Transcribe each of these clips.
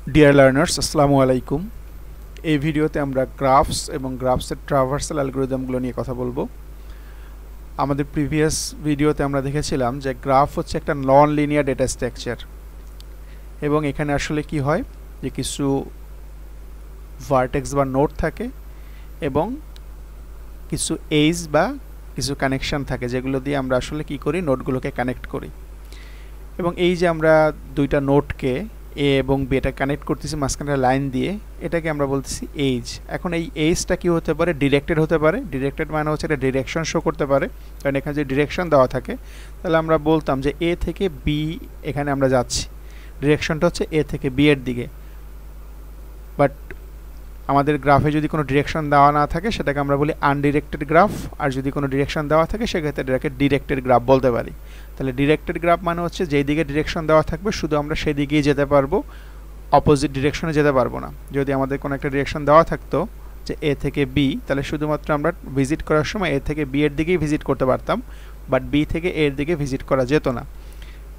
Dear learners, আসসালামু আলাইকুম। এই ভিডিওতে আমরা গ্রাফস এবং গ্রাফসের ট্রাভার্সাল অ্যালগরিদমগুলো নিয়ে কথা বলবো। আমাদের প্রিভিয়াস ভিডিওতে আমরা দেখেছিলাম যে গ্রাফ হচ্ছে একটা নন লিনিয়ার ডেটা স্ট্রাকচার, এবং এখানে আসলে কি হয় যে কিছু ভার্টেক্স বা নোড থাকে এবং কিছু এজ বা কিছু কানেকশন থাকে, যেগুলো দিয়ে আমরা আসলে কি করি, নোডগুলোকে কানেক্ট করি। এবং এই যে আমরা দুইটা নোডকে এ এবং বি এটা কানেক্ট করতেছি মাঝখানে লাইন দিয়ে, এটাকে আমরা বলতেছি এজ। এখন এই এজটা কি হতে পারে, ডিরেক্টেড হতে পারে। ডিরেক্টেড মানে হচ্ছে এটা ডিরেকশন শো করতে পারে, কারণ এখানে যে ডিরেকশন দেওয়া থাকে, তাহলে আমরা বলতাম যে এ থেকে বি এখানে আমরা যাচ্ছি, ডিরেকশনটা হচ্ছে এ থেকে বি এর দিকে। বাট আমাদের গ্রাফে যদি কোনো ডিরেকশন দেওয়া না থাকে সেটাকে আমরা বলি আনডিরেক্টেড গ্রাফ, আর যদি কোনো ডিরেকশন দেওয়া থাকে সেক্ষেত্রে এটাকে ডিরেক্টেড গ্রাফ বলতে পারি। তাহলে ডিরেক্টেড গ্রাফ মানে হচ্ছে যেই দিকে ডিরেকশন দেওয়া থাকবে শুধু আমরা সেই দিকেই যেতে পারবো, অপোজিট ডিরেকশনে যেতে পারবো না। যদি আমাদের কোনো একটা ডিরেকশন দেওয়া থাকতো যে এ থেকে বি, তাহলে শুধুমাত্র আমরা ভিজিট করার সময় এ থেকে বি এর দিকেই ভিজিট করতে পারতাম, বাট বি থেকে এর দিকে ভিজিট করা যেত না।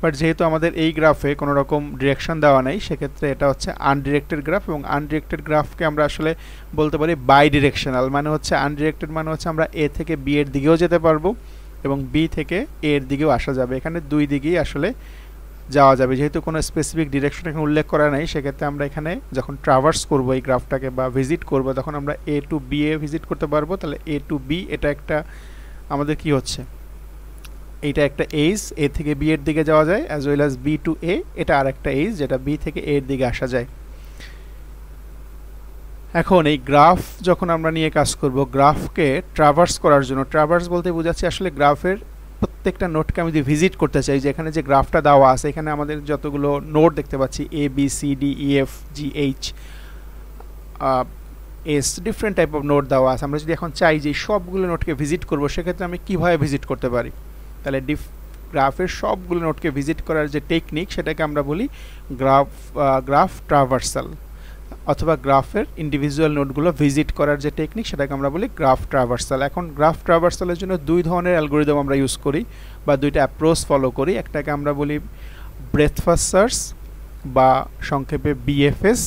বাট যেহেতু আমাদের এই গ্রাফে কোনো রকম ডিরেকশন দেওয়া নেই, সেক্ষেত্রে এটা হচ্ছে আনডিরেক্টেড গ্রাফ। এবং আনডিরেক্টেড গ্রাফকে আমরা আসলে বলতে পারি বাই ডিরেকশনাল, মানে হচ্ছে আনডিরেক্টেড মানে হচ্ছে আমরা এ থেকে বি এর দিকেও যেতে পারবো এবং বি থেকে এ এর দিকেও আসা যাবে। এখানে দুই দিকেই আসলে যাওয়া যাবে। যেহেতু কোনো স্পেসিফিক ডিরেকশন এখানে উল্লেখ করা নাই, সেক্ষেত্রে আমরা এখানে যখন ট্রাভার্স করব এই গ্রাফটাকে বা ভিজিট করব, তখন আমরা এ টু বি এ ভিজিট করতে পারবো। তাহলে এ টু বি এটা একটা আমাদের কি হচ্ছে, এইটা একটা এজ, এ থেকে বি এর দিকে যাওয়া যায়, as well as B to A এটা আর একটা এজ যেটা বি থেকে এ এর দিকে আসা যায়। এখন এই গ্রাফ যখন আমরা নিয়ে কাজ করব, গ্রাফকে ট্রাভার্স করার জন্য, ট্রাভার্স বলতে বোঝাচ্ছি আসলে গ্রাফের প্রত্যেকটা নোটকে আমি যদি ভিজিট করতে চাই, যে এখানে যে গ্রাফটা দেওয়া আছে এখানে আমাদের যতগুলো নোট দেখতে পাচ্ছি A B C D E F G H S, different type of note দেওয়া আছে। আমরা যদি এখন চাই যে সবগুলো নোটকে ভিজিট করব, সেক্ষেত্রে আমি কীভাবে ভিজিট করতে পারি? তাহলে গ্রাফের সবগুলো নোটকে ভিজিট করার যে টেকনিক, সেটাকে আমরা বলি গ্রাফ ট্রাভার্সাল, অথবা গ্রাফের ইন্ডিভিজুয়াল নোটগুলো ভিজিট করার যে টেকনিক, সেটাকে আমরা বলি গ্রাফ ট্রাভার্সাল। এখন গ্রাফ ট্রাভার্সালের জন্য দুই ধরনের অ্যালগরিদম আমরা ইউজ করি বা দুইটা অ্যাপ্রোচ ফলো করি। একটাকে আমরা বলি ব্রেথ ফার্স্ট সার্চ বা সংক্ষেপে বিএফএস,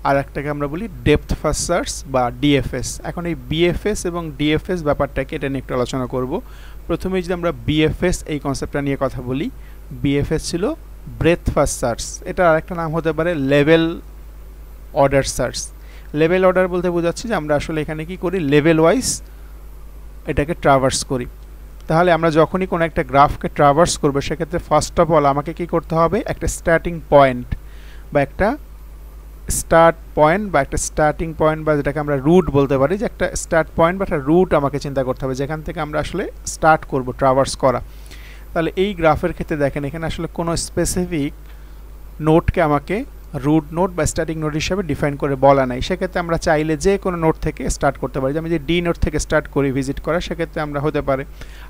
আর একটাকে আমরা বলি ডেপথ ফার্স্ট সার্চ বা ডিএফএস। এখন এই বিএফএস এবং ডিএফএস ব্যাপারটাকে এটা নিয়ে একটু আলোচনা করব। প্রথমে যদি আমরা বিএফএস এই কনসেপ্টটা নিয়ে কথা বলি, বিএফএস ছিল ব্রেথ ফার্স্ট সার্চ। এটা আরেকটা নাম হতে পারে level order search. Level order বলতে বোঝাচ্ছি যে আমরা আসলে এখানে কি করি, লেভেল ওয়াইজ এটাকে ট্রাভার্স করি। তাহলে আমরা যখনই কোনো একটা গ্রাফকে ট্রাভার্স করবো, সেক্ষেত্রে ফার্স্ট অফ অল আমাকে কি করতে হবে, একটা স্টার্টিং পয়েন্ট বা একটা স্টার্ট পয়েন্ট বা একটা স্টার্টিং পয়েন্ট বা যেটাকে আমরা রুট বলতে পারি, যে একটা স্টার্ট পয়েন্ট বা একটা রুট আমাকে চিন্তা করতে হবে, যেখান থেকে আমরা আসলে স্টার্ট করব ট্রাভার্স করা। তাহলে এই গ্রাফের ক্ষেত্রে দেখেন এখানে আসলে কোনো স্পেসিফিক নোটকে আমাকে রুট নোট বা স্টার্টিং নোট হিসাবে ডিফাইন করে বলা নাই। সেক্ষেত্রে আমরা চাইলে যে কোনো নোট থেকে স্টার্ট করতে পারি। আমি যদি ডি নোট থেকে স্টার্ট করি ভিজিট করা, সেক্ষেত্রে আমরা হতে পারে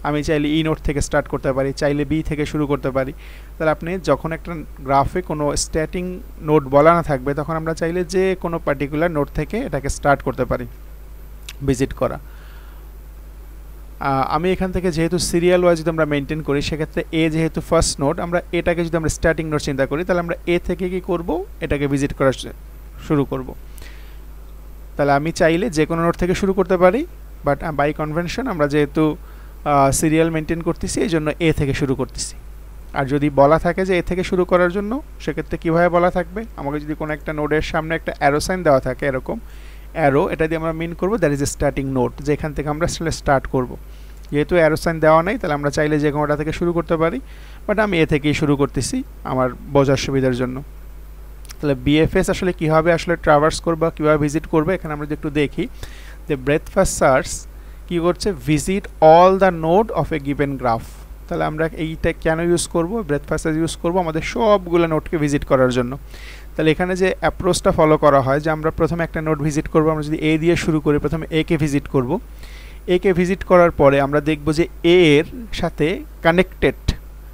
আমি চাইলে ই নোট থেকে স্টার্ট করতে পারি, চাইলে বি থেকে শুরু করতে পারি। তাহলে আপনি যখন একটা গ্রাফে কোনো স্টার্টিং নোট বলা না থাকবে, তখন আমরা চাইলে যে কোনো পার্টিকুলার নোট থেকে এটাকে স্টার্ট করতে পারি ভিজিট করা। আমি এখান থেকে যেহেতু সিরিয়াল ওয়াইজ যদি আমরা মেনটেন করি, সেক্ষেত্রে এ যেহেতু ফার্স্ট নোট, আমরা এটাকে যদি আমরা স্টার্টিং নোট চিন্তা করি, তাহলে আমরা এ থেকে কি করব, এটাকে ভিজিট করা শুরু করব। তাহলে আমি চাইলে যে কোনো নোট থেকে শুরু করতে পারি, বাট বাই কনভেনশন আমরা যেহেতু সিরিয়াল মেনটেন করতেছি, এই জন্য এ থেকে শুরু করতেছি। আর যদি বলা থাকে যে এ থেকে শুরু করার জন্য, সেক্ষেত্রে কীভাবে বলা থাকবে, আমাকে যদি কোনো একটা নোডের সামনে একটা অ্যারো সাইন দেওয়া থাকে, এরকম অ্যারো, এটা দিয়ে আমরা মিন করবো that is A starting note, যে এখান থেকে আমরা আসলে স্টার্ট করব। যেহেতু অ্যারো সাইন দেওয়া নেই, তাহলে আমরা চাইলে যে কোনোটা থেকে শুরু করতে পারি, বাট আমি এ থেকেই শুরু করতেছি আমার বোঝার সুবিধার জন্য। তাহলে বিএফএস আসলে কীভাবে আসলে ট্রাভার্স করবো, কীভাবে ভিজিট করবো, এখানে আমরা যদি একটু দেখি যে ব্রেথ ফার্স্ট সার্চ কী করছে, visit all the node of a given graph. তাহলে আমরা এইটা কেন ইউজ করব, ব্রেথ ফার্স্ট সার্চ ইউজ করবো আমাদের সবগুলো নোটকে ভিজিট করার জন্য। তাহলে এখানে যে অ্যাপ্রোচটা ফলো করা হয়, যে আমরা প্রথমে একটা নোট ভিজিট করব, আমরা যদি এ দিয়ে শুরু করি, প্রথমে এ কে ভিজিট করব। এ কে ভিজিট করার পরে আমরা দেখব যে এ এর সাথে কানেক্টেড,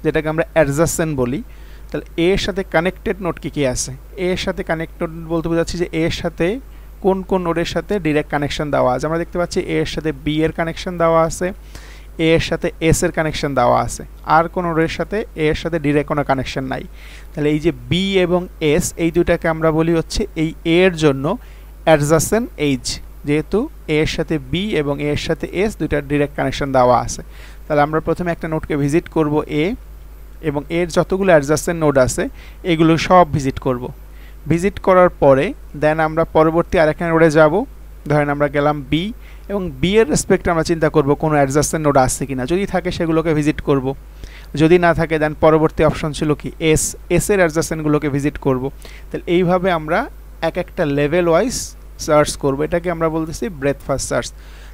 যেটাকে আমরা অ্যাডজাসেন্ট বলি। তাহলে এ এর সাথে কানেক্টেড নোট কী কী আছে, এ এর সাথে কানেক্টেড বলতে বোঝাচ্ছি যে এর সাথে কোন কোন নোডের সাথে ডিরেক্ট কানেকশন দেওয়া আছে। আমরা দেখতে পাচ্ছি এ এর সাথে বি এর কানেকশন দেওয়া আছে, এ এর সাথে এস এর কানেকশন দেওয়া আছে, আর কোনো রোয়ের সাথে এ এর সাথে ডিরেক্ট কোনো কানেকশন নাই। তাহলে এই যে বি এবং এস এই দুটাকে আমরা বলি হচ্ছে এই এ এর জন্য অ্যাডজাসেন্ট এজ, যেহেতু এ এর সাথে বি এবং এ এর সাথে এস দুইটার ডিরেক্ট কানেকশন দেওয়া আছে। তাহলে আমরা প্রথমে একটা নোডকে ভিজিট করব এ, এবং এর যতগুলো অ্যাডজাসেন্ট নোড আছে এগুলো সব ভিজিট করব। ভিজিট করার পরে দেন আমরা পরবর্তী আরেকটা নোডে যাব, ধরেন আমরা গেলাম বি, এবং বি এর রেসপেক্টে আমরা চিন্তা করব কোনো অ্যাডজাসেন্ট নোড আছে কিনা, যদি থাকে সেগুলোকে ভিজিট করব, যদি না থাকে দেন পরবর্তী অপশন ছিল কি এস, এস এর অ্যাডজাসেন্টগুলোকে ভিজিট করব। তাহলে এইভাবে আমরা এক একটা লেভেল ওয়াইজ সার্চ করব, এটাকে আমরা বলতেছি ব্রেথ ফার্স্ট সার্চ।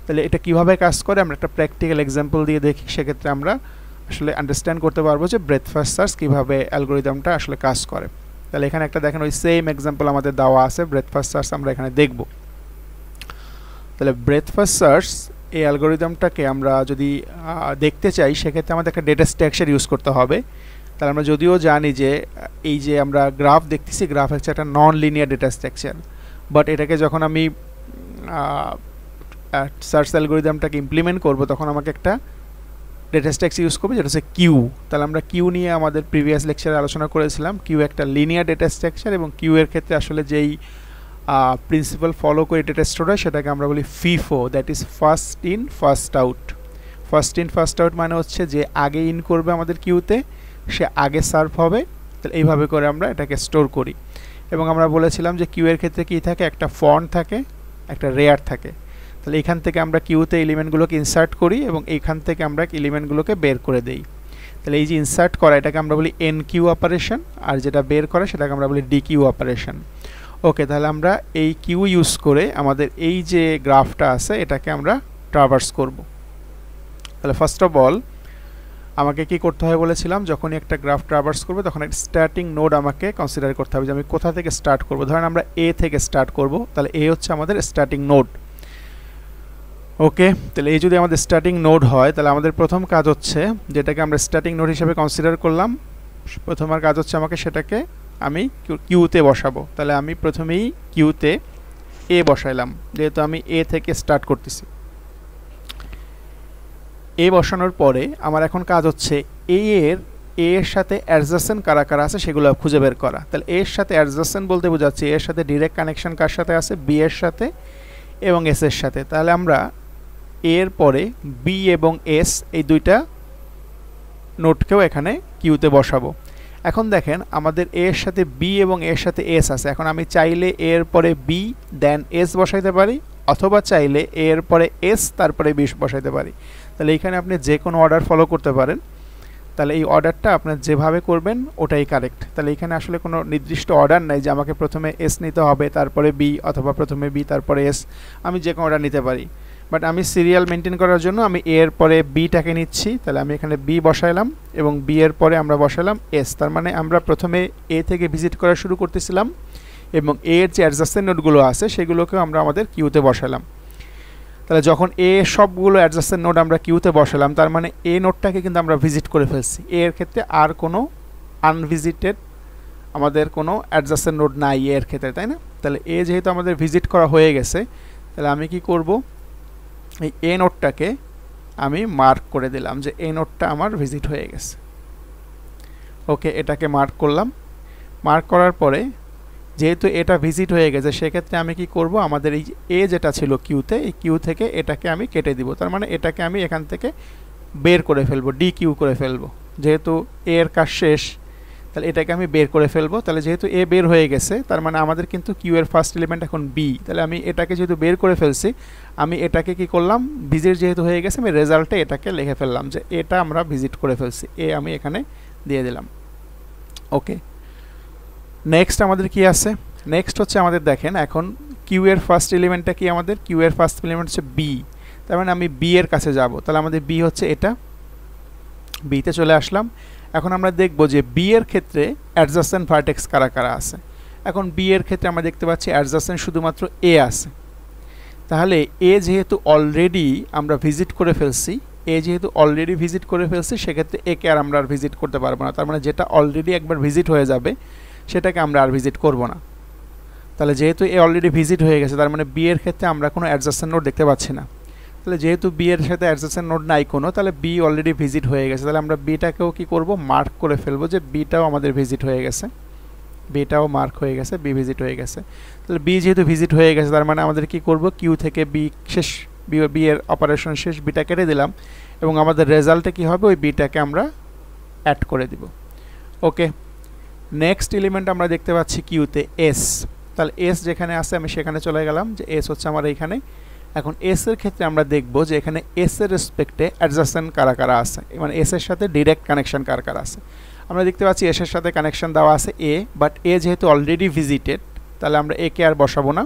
তাহলে এটা কিভাবে কাজ করে আমরা একটা প্র্যাকটিক্যাল এক্সাম্পল দিয়ে দেখি, সেক্ষেত্রে আমরা আসলে আন্ডারস্ট্যান্ড করতে পারবো যে ব্রেথ ফার্স্ট সার্চ কীভাবে অ্যালগোরিদমটা আসলে কাজ করে। তাহলে এখানে একটা দেখেন ওই সেম এক্সাম্পল আমাদের দেওয়া আছে, ব্রেথ ফার্স্ট সার্চ আমরা এখানে দেখব। তাহলে ব্রেথ ফার্স্ট সার্চ এই অ্যালগোরিদমটাকে আমরা যদি দেখতে চাই সেক্ষেত্রে আমাদের একটা ডেটা স্ট্রাকচার ইউজ করতে হবে। তাহলে আমরা যদিও জানি যে এই যে আমরা গ্রাফ দেখতেছি, গ্রাফ হচ্ছে একটা non linear data structure, but এটাকে যখন আমি সার্চ অ্যালগোরিদমটাকে ইমপ্লিমেন্ট করব তখন আমাকে একটা ডেটা স্ট্রাকচার ইউজ করবে যেটা হচ্ছে কিউ। তাহলে আমরা কিউ নিয়ে আমাদের প্রিভিয়াস লেকচারে আলোচনা করেছিলাম, কিউ একটা লিনিয়ার ডেটা স্ট্রাকচার, এবং কিউ এর ক্ষেত্রে আসলে যেই প্রিন্সিপাল ফলো করে ডেটা স্টোর হয় সেটাকে আমরা বলি FIFO, that is first in first out. First in first out মানে হচ্ছে যে আগে ইন করবে আমাদের কিউতে সে আগে সার্ভ হবে। তাহলে এইভাবে করে আমরা এটাকে স্টোর করি, এবং আমরা বলেছিলাম যে কিউ এর ক্ষেত্রে কী থাকে, একটা ফন্ট থাকে, একটা রেয়ার থাকে। তাহলে এখান থেকে আমরা কিউতে এলিমেন্টগুলোকে ইনসার্ট করি এবং এইখান থেকে আমরা এলিমেন্টগুলোকে বের করে দেই। তাহলে এই যে ইনসার্ট করা এটাকে আমরা বলি এন কিউ অপারেশন, আর যেটা বের করা সেটাকে আমরা বলি ডি কিউ অপারেশন। ওকে, তাহলে আমরা এই কিউ ইউজ করে আমাদের এই যে গ্রাফটা আছে এটাকে আমরা ট্রাভার্স করব। তাহলে ফার্স্ট অফ অল আমাকে কি করতে হবে বলেছিলাম, যখনই একটা গ্রাফ ট্রাভার্স করবে তখন একটা স্টার্টিং নোড আমাকে কনসিডার করতে হবে যে আমি কোথা থেকে স্টার্ট করব। ধরেন আমরা এ থেকে স্টার্ট করব, তাহলে এ হচ্ছে আমাদের স্টার্টিং নোড। ওকে, তাহলে এই যদি আমাদের স্টার্টিং নোড হয় তাহলে আমাদের প্রথম কাজ হচ্ছে, যেটাকে আমরা স্টার্টিং নোড হিসেবে কনসিডার করলাম, প্রথম কাজ হচ্ছে আমাকে সেটাকে আমি কিউতে বসাবো। তাহলে আমি প্রথমেই কিউতে এ বসাইলাম, যেহেতু আমি এ থেকে স্টার্ট করতেছি। এ বসানোর পরে আমার এখন কাজ হচ্ছে এ এর সাথে অ্যাডজাসেন্ট কারা কারা আছে সেগুলো খুঁজে বের করা। তাহলে এর সাথে অ্যাডজাসেন্ট বলতে বোঝাচ্ছে এর সাথে ডিরেক্ট কানেকশন কার সাথে আছে, বি এর সাথে এবং এস এর সাথে। তাহলে আমরা এর পরে বি এবং এস এই দুইটা নোটকেও এখানে কিউতে বসাবো। এখন দেখেন আমাদের এর সাথে বি এবং এর সাথে এস আছে, এখন আমি চাইলে এর পরে বি দেন এস বসাইতে পারি, অথবা চাইলে এর পরে এস তারপরে বি বসাইতে পারি। তাহলে এইখানে আপনি যে কোনো অর্ডার ফলো করতে পারেন, তাহলে এই অর্ডারটা আপনার যেভাবে করবেন ওটাই কারেক্ট। তাহলে এখানে আসলে কোনো নির্দিষ্ট অর্ডার নাই যে আমাকে প্রথমে এস নিতে হবে তারপরে বি, অথবা প্রথমে বি তারপরে এস, আমি যে কোনো অর্ডার নিতে পারি। বাট আমি সিরিয়াল মেনটেন করার জন্য আমি এর পরে বিটাকে নিচ্ছি। তাহলে আমি এখানে বি বসাইলাম এবং বি এর পরে আমরা বসালাম এস। তার মানে আমরা প্রথমে এ থেকে ভিজিট করা শুরু করতেছিলাম এবং এর যে অ্যাডজাসেন্ট নোডগুলো আছে সেগুলোকেও আমরা আমাদের কিউতে বসালাম। তাহলে যখন এ সবগুলো অ্যাডজাসেন্ট নোড আমরা কিউতে বসালাম তার মানে এ নোডটাকে কিন্তু আমরা ভিজিট করে ফেলছি। এর ক্ষেত্রে আর কোনো আনভিজিটেড আমাদের কোনো অ্যাডজাসেন্ট নোড নাই এর ক্ষেত্রে, তাই না? তাহলে এ যেহেতু আমাদের ভিজিট করা হয়ে গেছে, তাহলে আমি কি করব, এই এ নোডটাকে আমি মার্ক করে দিলাম যে এ নোডটা আমার ভিজিট হয়ে গেছে। ওকে, এটাকে মার্ক করলাম। মার্ক করার পরে যেহেতু এটা ভিজিট হয়ে গেছে সেক্ষেত্রে আমি কি করব, আমাদের এই এ যেটা ছিল কিউতে, এই কিউ থেকে এটাকে আমি কেটে দিব। তার মানে এটাকে আমি এখান থেকে বের করে ফেলবো, ডি কিউ করে ফেলবো। যেহেতু এ এর কাজ শেষ তাহলে এটাকে আমি বের করে ফেলবো। তাহলে যেহেতু এ বের হয়ে গেছে তার মানে আমাদের কিন্তু কিউ এর ফার্স্ট এলিমেন্ট এখন বি। তাহলে আমি এটাকে যেহেতু বের করে ফেলছি, আমি এটাকে কি করলাম, ভিজিট যেহেতু হয়ে গেছে আমি রেজাল্টে এটাকে লিখে ফেললাম যে এটা আমরা ভিজিট করে ফেলছি, এ আমি এখানে দিয়ে দিলাম। ওকে, নেক্সট আমাদের কি আছে, নেক্সট হচ্ছে আমাদের দেখেন এখন কিউ এর ফার্স্ট এলিমেন্টটা কি, আমাদের কিউ এর ফার্স্ট এলিমেন্ট হচ্ছে বি। তার মানে আমি বি এর কাছে যাব। তাহলে আমাদের বি হচ্ছে এটা, বিতে চলে আসলাম। এখন আমরা দেখব যে বি এর ক্ষেত্রে অ্যাডজাসেন্ট ভার্টেক্স কারা কারা আছে। এখন বি এর ক্ষেত্রে আমরা দেখতে পাচ্ছি অ্যাডজাসেন্ট শুধুমাত্র এ আছে। তাহলে এ যেহেতু অলরেডি আমরা ভিজিট করে ফেলছি, সেক্ষেত্রে একে আর আমরা আর ভিজিট করতে পারবো না। তার মানে যেটা অলরেডি একবার ভিজিট হয়ে যাবে সেটাকে আমরা আর ভিজিট করব না। তাহলে যেহেতু এ অলরেডি ভিজিট হয়ে গেছে তার মানে বি এর ক্ষেত্রে আমরা কোনো অ্যাডজাসেন্ট নোড দেখতে পাচ্ছি না। তাহলে যেহেতু বি এর সাথে অ্যাডজেসেন্ট নোড নাই কোনো, তাহলে বি অলরেডি ভিজিট হয়ে গেছে, তাহলে আমরা বিটাকেও কি করব, মার্ক করে ফেলবো যে বিটাও আমাদের ভিজিট হয়ে গেছে, বিটাও মার্ক হয়ে গেছে, বি ভিজিট হয়ে গেছে। তাহলে বি যেহেতু ভিজিট হয়ে গেছে তার মানে আমাদের কি করব, কিউ থেকে বি শেষ, বি এর অপারেশন শেষ, বিটা কেটে দিলাম এবং আমাদের রেজাল্টে কি হবে, ওই বিটাকে আমরা অ্যাড করে দিব। ওকে, নেক্সট এলিমেন্ট আমরা দেখতে পাচ্ছি কিউতে এস। তাহলে এস যেখানে আছে আমি সেখানে চলে গেলাম, যে এস হচ্ছে আমার এইখানে। এখন এস এর ক্ষেত্রে আমরা দেখব যে এখানে এস এর রেসপেক্টে অ্যাডজাসেন্ট কারা কারা আছে, মানে এস এর সাথে ডিরেক্ট কানেকশন কার কারা আছে। আমরা দেখতে পাচ্ছি এস এর সাথে কানেকশন দেওয়া আছে এ, বাট এ যেহেতু অলরেডি ভিজিটেড তাহলে আমরা এ কে আর বসাবো না।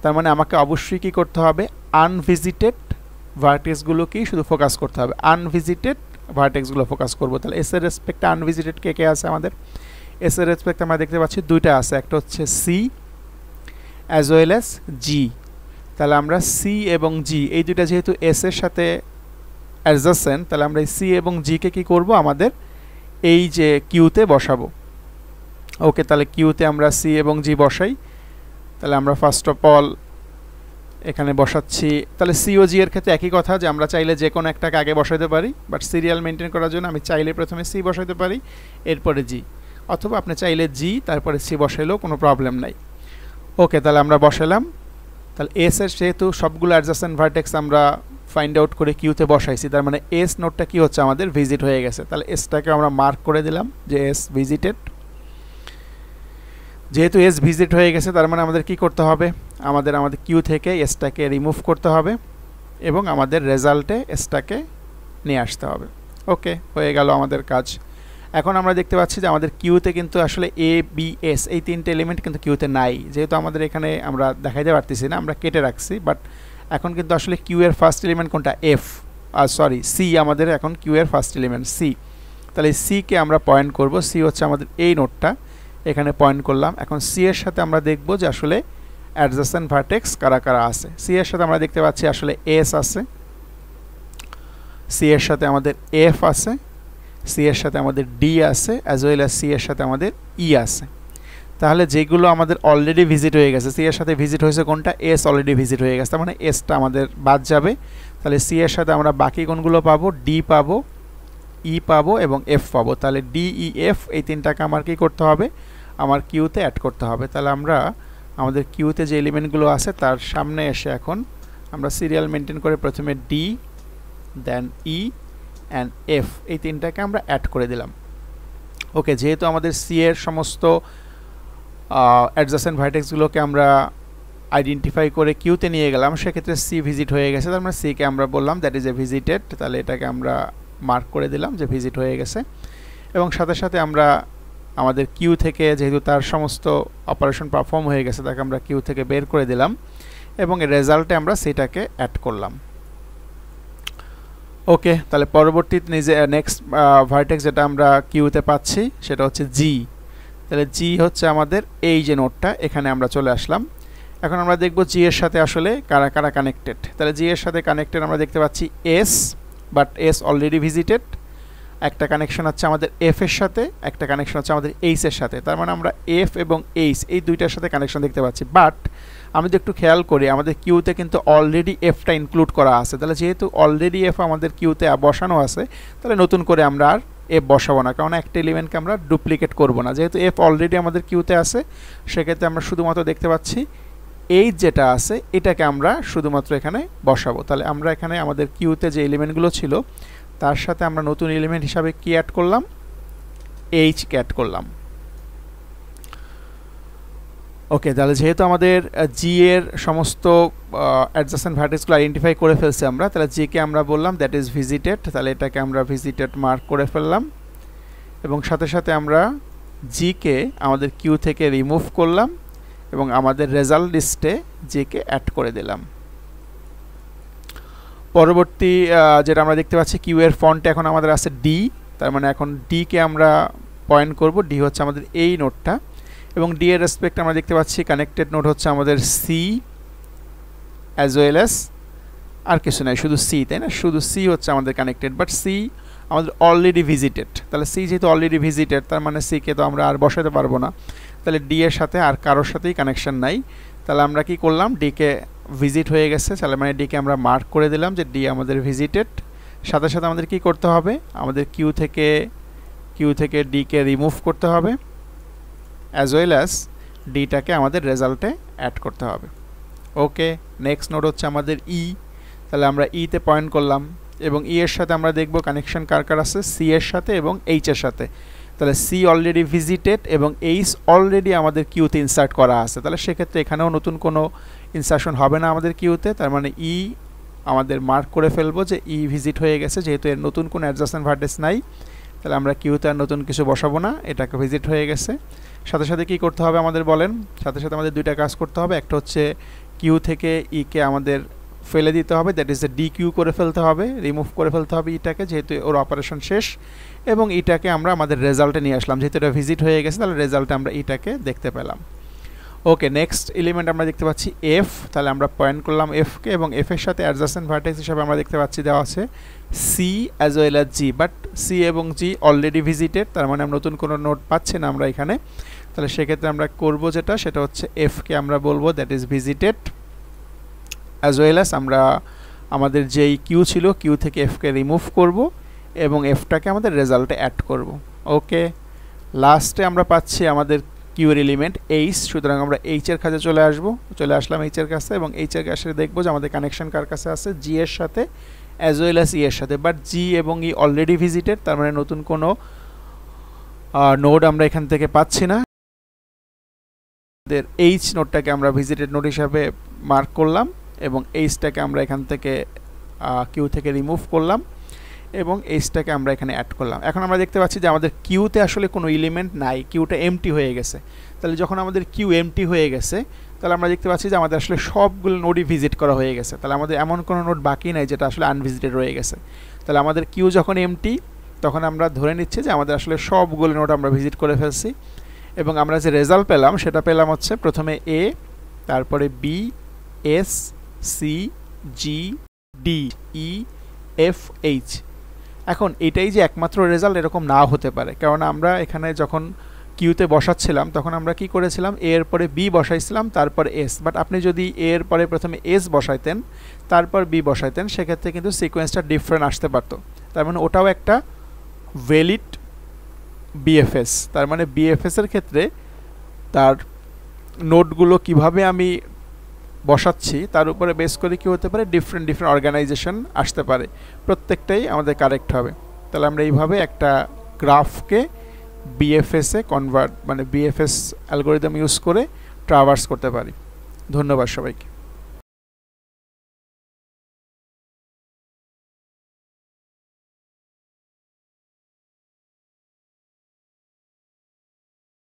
তার মানে আমাকে অবশ্যই কি করতে হবে, আনভিজিটেড ভার্টেক্সগুলোকেই শুধু ফোকাস করতে হবে, আনভিজিটেড ভার্টেক্সগুলো ফোকাস করব। তাহলে এস এর রেসপেক্টে আনভিজিটেড কে কে আছে আমাদের, এস এর রেসপেক্টে আমরা দেখতে পাচ্ছি দুইটা আছে, একটা হচ্ছে সি অ্যাজ ওয়েল অ্যাজ জি। তাহলে আমরা সি এবং জি এই দুইটা যেহেতু এস এর সাথে অ্যাডজাসেন্ট, তাহলে আমরা এই সি এবং জিকে কি করব, আমাদের এই যে কিউতে বসাবো। ওকে, তাহলে কিউতে আমরা সি এবং জি বসাই। তাহলে আমরা ফার্স্ট অফ অল এখানে বসাচ্ছি, তাহলে সি ও জি এর ক্ষেত্রে একই কথা, যে আমরা চাইলে যে কোনো একটাকে আগে বসাইতে পারি, বাট সিরিয়াল মেনটেন করার জন্য আমি চাইলে প্রথমে সি বসাইতে পারি এরপরে জি, অথবা আপনি চাইলে জি তারপরে সি বসাইলেও কোনো প্রবলেম নাই। ওকে, তাহলে আমরা বসালাম। তাহলে এস এর যেহেতু সবগুলো অ্যাডজাসেন্ট ভার্টেক্স আমরা ফাইন্ড আউট করে কিউতে বসাইছি, তার মানে এস নোটটা কি হচ্ছে, আমাদের ভিজিট হয়ে গেছে। তাহলে এসটাকে আমরা মার্ক করে দিলাম যে এস ভিজিটেড। যেহেতু এস ভিজিট হয়ে গেছে তার মানে আমাদের কি করতে হবে, আমাদের কিউ থেকে এসটাকে রিমুভ করতে হবে এবং আমাদের রেজাল্টে এসটাকে নিয়ে আসতে হবে। ওকে, হয়ে গেল আমাদের কাজ। এখন আমরা দেখতে পাচ্ছি যে আমাদের কিউতে কিন্তু আসলে এ বি এস এই তিনটে এলিমেন্ট কিন্তু কিউতে নাই, যেহেতু আমাদের এখানে আমরা দেখাইতে পারতেছি না, আমরা কেটে রাখছি। বাট এখন কিন্তু আসলে কিউ এর ফার্স্ট এলিমেন্ট কোনটা, এফ, সরি সি, আমাদের এখন কিউ এর ফার্স্ট এলিমেন্ট সি। তাহলে সি কে আমরা পয়েন্ট করব, সি হচ্ছে আমাদের এই নোটটা, এখানে পয়েন্ট করলাম। এখন সি এর সাথে আমরা দেখব যে আসলে অ্যাডজাসেন্ট ভার্টেক্স কারা কারা আছে। সি এর সাথে আমরা দেখতে পাচ্ছি আসলে এস আছে, সি এর সাথে আমাদের এফ আছে, সি এর সাথে আমাদের ডি আছে, অ্যাজ ওয়েল অ্যাজ সি এর সাথে আমাদের ই আছে। তাহলে যেগুলো আমাদের অলরেডি ভিজিট হয়ে গেছে, সি এর সাথে ভিজিট হয়েছে কোনটা, এস অলরেডি ভিজিট হয়ে গেছে, তার মানে এসটা আমাদের বাদ যাবে। তাহলে সি এর সাথে আমরা বাকি কোনগুলো পাবো, ডি পাবো, ই পাবো এবং এফ পাবো। তাহলে ডি ই এফ এই তিনটাকে আমার কি করতে হবে, আমার কিউতে অ্যাড করতে হবে। তাহলে আমরা আমাদের কিউতে যে এলিমেন্টগুলো আছে তার সামনে এসে এখন আমরা সিরিয়াল মেনটেন করে প্রথমে D, then E and F এই তিনটাকে আমরা অ্যাড করে দিলাম। ওকে, যেহেতু আমাদের সি এর সমস্ত অ্যাডজাসেন্ট ভার্টেক্সগুলোকে আমরা আইডেন্টিফাই করে কিউতে নিয়ে গেলাম, সেক্ষেত্রে সি ভিজিট হয়ে গেছে, তার মানে সিকে আমরা বললাম দ্যাট ইজ এ ভিজিটেড। তাহলে এটাকে আমরা মার্ক করে দিলাম যে ভিজিট হয়ে গেছে, এবং সাথে সাথে আমরা আমাদের কিউ থেকে যেহেতু তার সমস্ত অপারেশন পারফর্ম হয়ে গেছে তাকে আমরা কিউ থেকে বের করে দিলাম এবং এর রেজাল্টে আমরা সেটাকে অ্যাড করলাম। ওকে, তাহলে পরবর্তীতে নেক্সট ভার্টেক্স যেটা আমরা কিউতে পাচ্ছি সেটা হচ্ছে জি। তাহলে জি হচ্ছে আমাদের এই যে নোটটা, এখানে আমরা চলে আসলাম। এখন আমরা দেখব জি এর সাথে আসলে কারা কারা কানেক্টেড। তাহলে জি এর সাথে কানেক্টেড আমরা দেখতে পাচ্ছি S, but S already visited. একটা কানেকশন হচ্ছে আমাদের এফ এর সাথে, একটা কানেকশন হচ্ছে আমাদের এইচ এর সাথে। তার মানে আমরা এফ এবং এইচ এই দুইটার সাথে কানেকশন দেখতে পাচ্ছি। বাট আমি যদি একটু খেয়াল করি আমাদের কিউতে কিন্তু অলরেডি এফটা ইনক্লুড করা আছে। তাহলে যেহেতু অলরেডি এফ আমাদের কিউতে বসানো আছে, তাহলে নতুন করে আমরা আর এফ বসাবো না, কারণ একটা এলিমেন্টকে আমরা ডুপ্লিকেট করব না। যেহেতু এফ অলরেডি আমাদের কিউতে আছে, সেক্ষেত্রে আমরা শুধুমাত্র দেখতে পাচ্ছি এইচ যেটা আছে এটাকে আমরা শুধুমাত্র এখানে বসাবো। তাহলে আমরা এখানে আমাদের কিউতে যে এলিমেন্টগুলো ছিল তার সাথে আমরা নতুন এলিমেন্ট হিসাবে কি অ্যাড করলাম, এইচ কে অ্যাড করলাম। ওকে, তাহলে যেহেতু আমাদের জি এর সমস্ত অ্যাডজাসেন্ট ভার্টেক্সগুলো আইডেন্টিফাই করে ফেলছি আমরা, তাহলে জি কে আমরা বললাম দ্যাট ইজ ভিজিটেড। তাহলে এটাকে আমরা ভিজিটেড মার্ক করে ফেললাম এবং সাথে সাথে আমরা জি কে আমাদের কিউ থেকে রিমুভ করলাম এবং আমাদের রেজাল্ট লিস্টে জি কে অ্যাড করে দিলাম। পরবর্তী যেটা আমরা দেখতে পাচ্ছি কিউ এর ফন্ট এখন আমাদের আছে ডি, তার মানে এখন ডি কে আমরা পয়েন্ট করব। ডি হচ্ছে আমাদের এই নোটটা এবং ডি এর রেসপেক্ট আমরা দেখতে পাচ্ছি কানেক্টেড নোট হচ্ছে আমাদের সি অ্যাজ ওয়েল অ্যাজ আর কিছু নাই, শুধু সি, তাই না? শুধু সি হচ্ছে আমাদের কানেক্টেড, বাট সি আমাদের অলরেডি ভিজিটেড। তাহলে সি যেহেতু অলরেডি ভিজিটেড তার মানে সি কে তো আমরা আর বসাতে পারবো না। তাহলে ডি এর সাথে আর কারোর সাথেই কানেকশন নাই। তাহলে আমরা কি করলাম, ডি কে ভিজিট হয়ে গেছে, তাহলে মানে ডিকে আমরা মার্ক করে দিলাম যে ডি আমাদের ভিজিটেড। সাথে সাথে আমাদের কি করতে হবে, আমাদের কিউ থেকে ডিকে রিমুভ করতে হবে, অ্যাজ ওয়েল অ্যাজ ডিটাকে আমাদের রেজাল্টে অ্যাড করতে হবে। ওকে, নেক্সট নোড হচ্ছে আমাদের ই। তাহলে আমরা ইতে পয়েন্ট করলাম এবং ই এর সাথে আমরা দেখব কানেকশন কার কার আছে, সি এর সাথে এবং এইচ এর সাথে। তাহলে সি অলরেডি ভিজিটেড এবং এইচ অলরেডি আমাদের কিউতে ইনসার্ট করা আছে, তাহলে সেক্ষেত্রে এখানেও নতুন কোনো ইনসার্শন হবে না আমাদের কিউতে। তার মানে ই আমাদের মার্ক করে ফেলবো যে ই ভিজিট হয়ে গেছে, যেহেতু এর নতুন কোনো অ্যাডজাসেন্ট ভার্টেক্স নাই, তাহলে আমরা কিউতে আর নতুন কিছু বসাবো না, এটাকে ভিজিট হয়ে গেছে। সাথে সাথে কি করতে হবে আমাদের বলেন, সাথে সাথে আমাদের দুইটা কাজ করতে হবে। একটা হচ্ছে কিউ থেকে ইকে আমাদের ফেলে দিতে হবে, that is a dequeue করে ফেলতে হবে, রিমুভ করে ফেলতে হবে ইটাকে, যেহেতু ওর অপারেশন শেষ। এবং ইটাকে আমরা আমাদের রেজাল্টে নিয়ে আসলাম, যেহেতু এটা ভিজিট হয়ে গেছে, তাহলে রেজাল্টে আমরা ইটাকে দেখতে পেলাম। ওকে, নেক্সট এলিমেন্ট আমরা দেখতে পাচ্ছি এফ। তাহলে আমরা পয়েন্ট করলাম এফকে এবং এফ এর সাথে অ্যাডজাসেন্ট ভার্টেক্স হিসাবে আমরা দেখতে পাচ্ছি দেওয়া আছে C as well as G, but C এবং জি অলরেডি ভিজিটেড, তার মানে আমরা নতুন কোনো নোট পাচ্ছি না আমরা এখানে। তাহলে সেক্ষেত্রে আমরা করব সেটা হচ্ছে এফকে আমরা বলবো that is visited, as well as আমরা আমাদের যেই কিউ ছিল কিউ থেকে এফকে রিমুভ করব এবং এফটাকে আমাদের রেজাল্টে অ্যাড করব। ওকে, লাস্টে আমরা পাচ্ছি আমাদের কিউর এলিমেন্ট এইচ, সুতরাং আমরা এইচ এর কাছে চলে আসলাম এইচ এর কাছে এবং এইচ এর কাছে দেখবো যে আমাদের কানেকশন কার কাছে আছে, জি এর সাথে অ্যাজ ওয়েল অ্যাজ ই এর সাথে, বাট জি এবং ই অলরেডি ভিজিটেড, তার মানে নতুন কোনো নোড আমরা এখান থেকে পাচ্ছি না। এইচ নোডটাকে আমরা ভিজিটেড নোড হিসাবে মার্ক করলাম এবং এইচটাকে আমরা এখান থেকে কিউ থেকে রিমুভ করলাম এবং এইচটাকে আমরা এখানে অ্যাড করলাম। এখন আমরা দেখতে পাচ্ছি যে আমাদের কিউতে আসলে কোনো এলিমেন্ট নাই, কিউটা এমটি হয়ে গেছে। তাহলে যখন আমাদের কিউ এমটি হয়ে গেছে, তাহলে আমরা দেখতে পাচ্ছি যে আমাদের আসলে সবগুলো নোডই ভিজিট করা হয়ে গেছে, তাহলে আমাদের এমন কোনো নোড বাকি নাই যেটা আসলে আনভিজিটেড রয়ে গেছে। তাহলে আমাদের কিউ যখন এমটি, তখন আমরা ধরে নিচ্ছি যে আমাদের আসলে সবগুলো নোড আমরা ভিজিট করে ফেলছি এবং আমরা যে রেজাল্ট পেলাম সেটা পেলাম হচ্ছে প্রথমে এ, তারপরে বি, এস, সি, জি, ডি, ই, এফ, এইচ। এখন এটাই যে একমাত্র রেজাল্ট এরকম নাও হতে পারে, কারণ আমরা এখানে যখন কিউতে বসাচ্ছিলাম তখন আমরা কি করেছিলাম, এ এর পরে বি বসাইছিলাম তারপর এস, বাট আপনি যদি এ এর পরে প্রথমে এস বসাইতেন তারপর বি বসাইতেন, সেক্ষেত্রে কিন্তু সিকোয়েন্সটা ডিফারেন্ট আসতে পারতো। তার মানে ওটাও একটা ভ্যালিড বিএফএস। তার মানে বিএফএস এর ক্ষেত্রে তার নোটগুলো কিভাবে আমি বসাচ্ছি তার উপরে বেস করে কি হতে পারে, ডিফারেন্ট অর্গানাইজেশন আসতে পারে, প্রত্যেকটাই আমাদের কারেক্ট হবে। তাহলে আমরা এইভাবে একটা গ্রাফকে বিএফএসে কনভার্ট, মানে বিএফএস অ্যালগোরিদম ইউজ করে ট্রাভার্স করতে পারি। ধন্যবাদ সবাইকে।